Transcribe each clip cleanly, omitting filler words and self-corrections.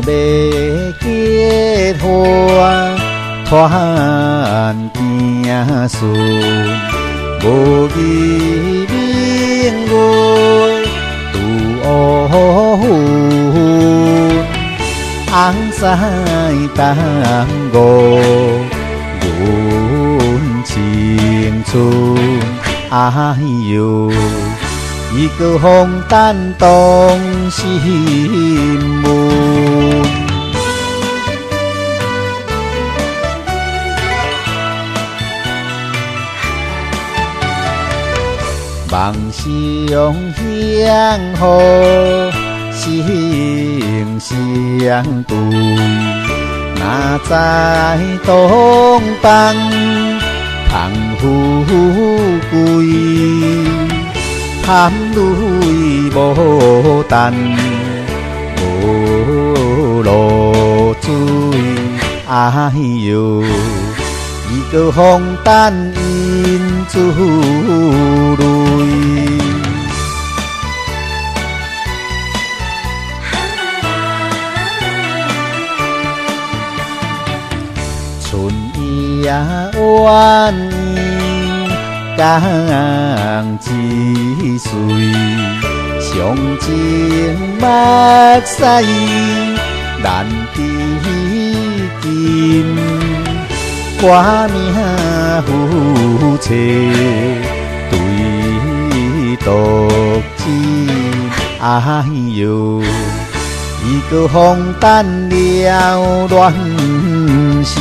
结花，团行顺，无义明月拄乌云，红西东吴，阮青春，哎呦！一个红丹动心门，梦想向好，心相对，哪知东东盼富贵。含泪无等，无露水，哎呦！一个风等因珠泪，春夜晚意。江之水，上情目屎，难知今。我命负切，对独情，哎呦！一个风等了乱心。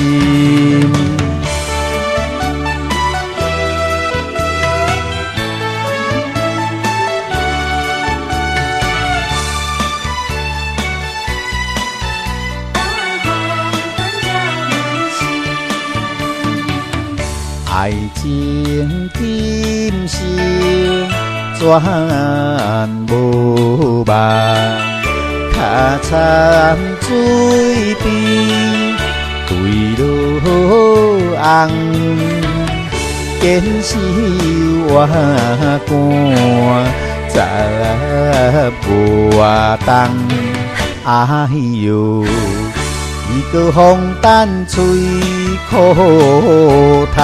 爱情今生全无望，脚参水边对路红，坚守我肝十无冬，哎呦！一个风等吹苦窗。